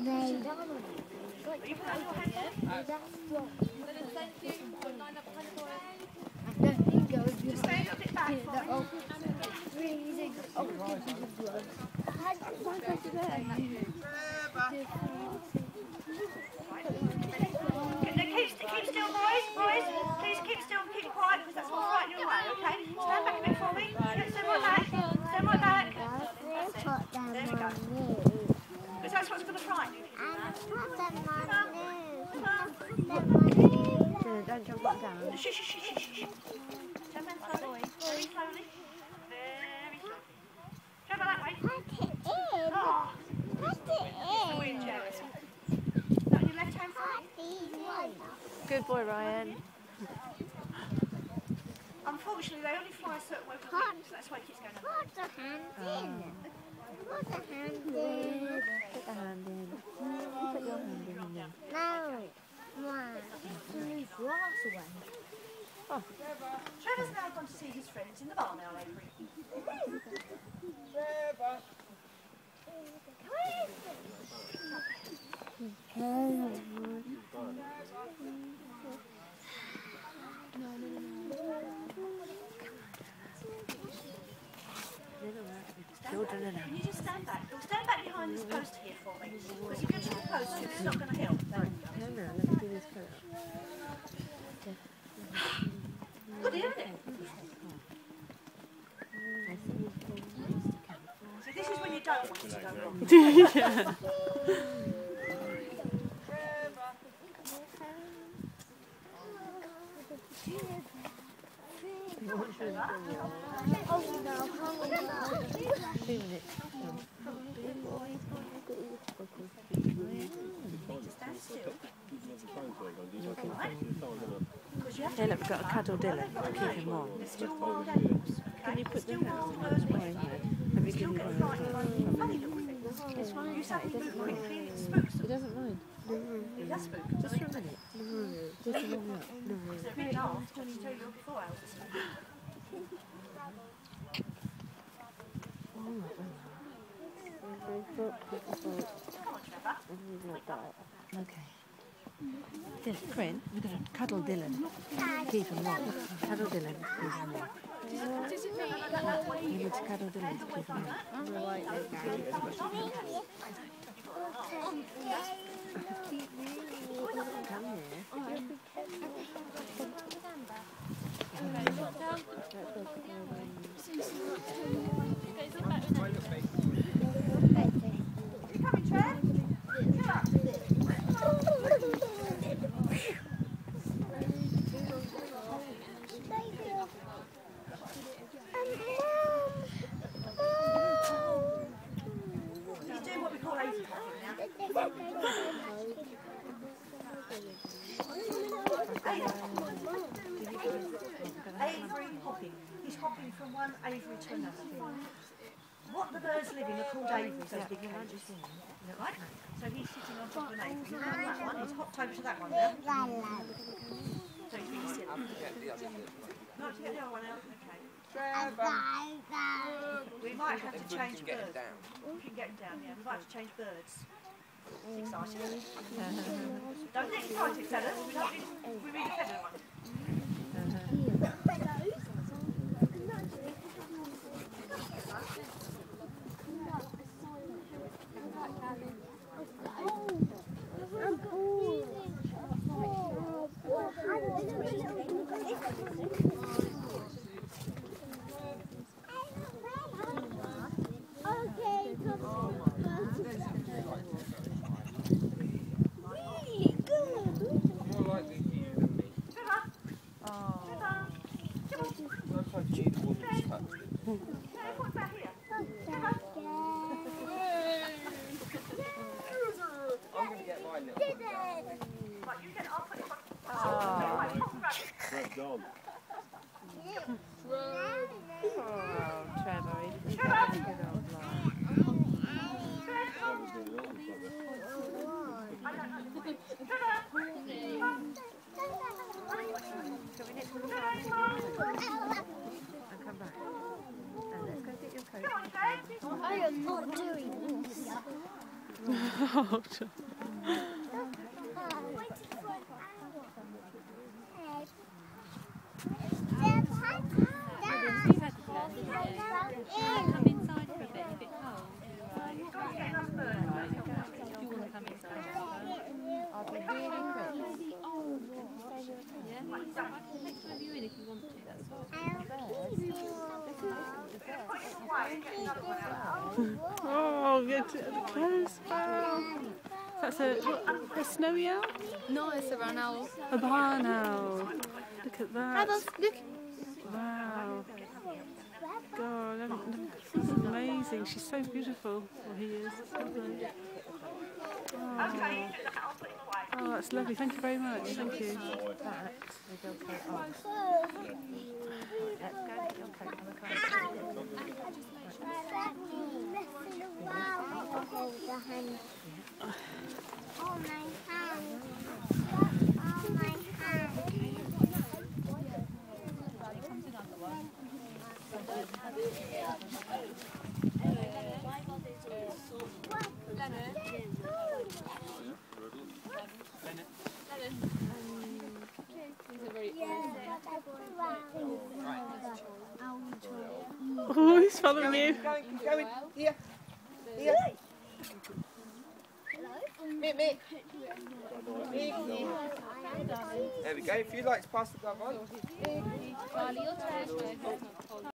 Just stay a little bit back for me. Keep still, boys. Please keep still and keep quiet because that's what's frightening you away, okay? Stand back a bit for me. Stand right back. Stand right back. There we go. Because that's what's going to frighten you. Don't jump up down. Shh. Turn around slowly. Very slowly. Very slowly. Trevor, that way. The wind, Jerry. That on your left hand side. Good boy, Ryan. Unfortunately, they only fly a certain way with the wind, so that's why it keeps going up. Put the hand in. Put your hand in. Put your hand in. No. Move grass away. Oh. Trevor's now gone to see his friends in the bar now, Avery. Trevor! Can you just stand back? You'll stand back behind this post here for me. Because if you're too close to it, it's not going to help. No, let me do this first. Good, isn't it? So this is when you don't want it to go wrong. Stand still. Yeah, look, we've got a cuddle Dylan. Keep him warm. There's still wild animals. Can you put the still wild birds with you. Have you Still given get him frightened by funny little things. It's fine. You suddenly It move doesn't mind. quickly and it spooks He them. doesn't mind. It does spook them. Just for a minute. Just to warm up. They're a bit daft. I just tell you before hours or something. Okay. Dylan, Corinne, we're going to cuddle Dylan. Keep him warm. Cuddle Dylan. Keep him warm. You need to cuddle Dylan to keep him warm. Come here. You coming, Trev? Come up. He's doing what we call lazy hopping now. Avery hopping. He's hopping from one aviary to another. What the birds live in are called aviaries, those big cages. Right? So he's sitting on top of an aviary. He's on that one, he's hopped over to that one now. So he's really sitting. Not to get the other one out, okay. We might have to change birds. We can get them down, yeah. We might have to change birds. It's exciting. Don't get excited, fellas. We really fed them one. Trevor, he's having a good old life. And come back. And let's go get your coat. I am not doing this. Oh, Come inside for a bit, a bit cold. Do you want to come inside? I'll be really quick. Yeah? I can take some of you in if you want to, that's all. Oh, get close, Val. That's a snowy owl? No, it's a barn owl. A barn owl. Look at that. Look. Wow. God, this is amazing. She's so beautiful. Well, he is. Oh. Oh, that's lovely. Thank you very much. Thank you. Oh, my hand. Oh, my hand. Oh, he's following you. Going. Here. Here. Me. There we go. If you'd like to pass the glove on. Charlie, your turn.